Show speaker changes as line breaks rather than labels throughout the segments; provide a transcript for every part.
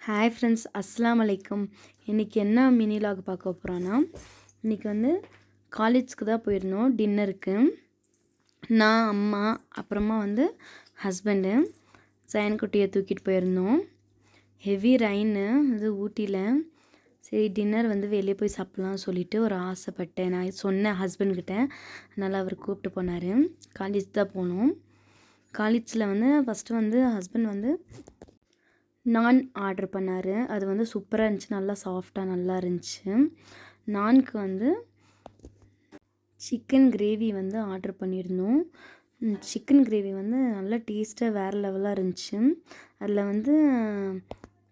Hi friends, அஸ்ஸலாமு அலைக்கும். இன்றைக்கி என்ன மினி வ்ளாக் பார்க்க போகிறோன்னா, இன்றைக்கி வந்து காலேஜ்க்கு தான் போயிருந்தோம் டின்னருக்கு. நான், அம்மா, அப்புறமா வந்து ஹஸ்பண்டு சயன்குட்டியை தூக்கிட்டு போயிருந்தோம். ஹெவி ரெயின்னு இது ஊட்டியில். சரி டின்னர் வந்து வெளியே போய் சாப்பிட்லான்னு சொல்லிட்டு ஒரு ஆசைப்பட்டேன். நான் சொன்னேன் ஹஸ்பண்ட்கிட்ட. அதனால் அவர் கூப்பிட்டு போனார். காலேஜ் தான் போனோம். காலேஜில் வந்து ஃபஸ்ட்டு வந்து ஹஸ்பண்ட் வந்து நான் ஆர்டர் பண்ணார். அது வந்து சூப்பராக இருந்துச்சு, நல்லா சாஃப்டாக நல்லா இருந்துச்சு. நான்க்கு வந்து சிக்கன் கிரேவி வந்து ஆர்டர் பண்ணியிருந்தோம். சிக்கன் கிரேவி வந்து நல்லா டேஸ்ட்டாக வேறு லெவலாக இருந்துச்சு. அதில் வந்து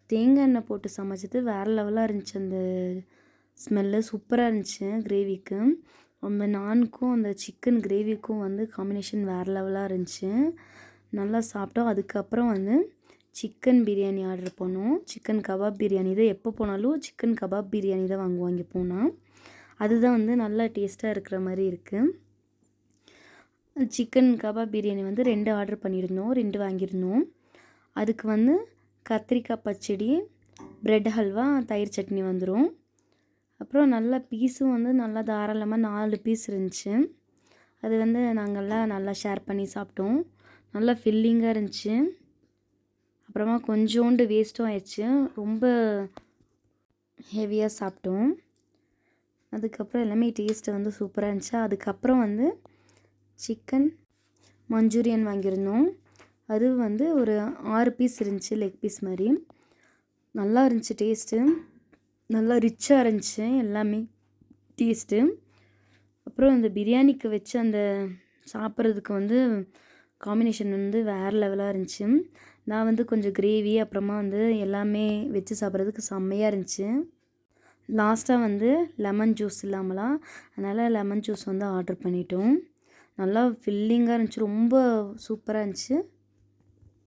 தேங்காய் எண்ணெய் போட்டு சமைச்சது வேறு லெவலாக இருந்துச்சு. அந்த ஸ்மெல்லு சூப்பராக இருந்துச்சு கிரேவிக்கு. அந்த நான்க்கும் அந்த சிக்கன் கிரேவிக்கும் வந்து காம்பினேஷன் வேறு லெவலாக இருந்துச்சு. நல்லா சாப்பிட்டோம். அதுக்கப்புறம் வந்து சிக்கன் பிரியாணி ஆர்டர் பண்ணோம். சிக்கன் கபாப் பிரியாணி தான், எப்போ போனாலும் சிக்கன் கபாப் பிரியாணி தான் வாங்குவோம் இங்கே போனால். அதுதான் வந்து நல்லா டேஸ்ட்டாக இருக்கிற மாதிரி இருக்குது. சிக்கன் கபாப் பிரியாணி வந்து 2 ஆர்டர் பண்ணியிருந்தோம், 2 வாங்கியிருந்தோம். அதுக்கு வந்து கத்திரிக்காய் பச்சடி, ப்ரெட் ஹல்வா, தயிர் சட்னி வந்துடும். அப்புறம் நல்லா பீஸும் வந்து நல்லா தாராளமாக 4 பீஸ் இருந்துச்சு. அது வந்து நாங்கள்லாம் நல்லா ஷேர் பண்ணி சாப்பிட்டோம். நல்லா ஃபில்லிங்காக இருந்துச்சு. அப்புறமா கொஞ்சோண்டு வேஸ்ட்டும் ஆயிடுச்சு. ரொம்ப ஹெவியாக சாப்பிட்டோம். அதுக்கப்புறம் எல்லாமே டேஸ்ட்டு வந்து சூப்பராக இருந்துச்சு. அதுக்கப்புறம் வந்து சிக்கன் மஞ்சூரியன் வாங்கியிருந்தோம். அது வந்து ஒரு 6 பீஸ் இருந்துச்சு, லெக் பீஸ் மாதிரி. நல்லா இருந்துச்சு டேஸ்ட்டு. நல்லா ரிச்சாக இருந்துச்சு எல்லாமே டேஸ்ட்டு. அப்புறம் அந்த பிரியாணிக்கு வச்சு அந்த சாப்பிட்றதுக்கு வந்து காம்பினேஷன் வந்து வேறு லெவலாக இருந்துச்சு. நான் வந்து கொஞ்சம் கிரேவி அப்புறமா வந்து எல்லாமே வச்சு சாப்பிட்றதுக்கு செம்மையாக இருந்துச்சு. லாஸ்ட்டாக வந்து லெமன் ஜூஸ் இல்லாமலாம், அதனால் லெமன் ஜூஸ் வந்து ஆர்டர் பண்ணிட்டோம். நல்லா ஃபில்லிங்காக இருந்துச்சு, ரொம்ப சூப்பராக இருந்துச்சு.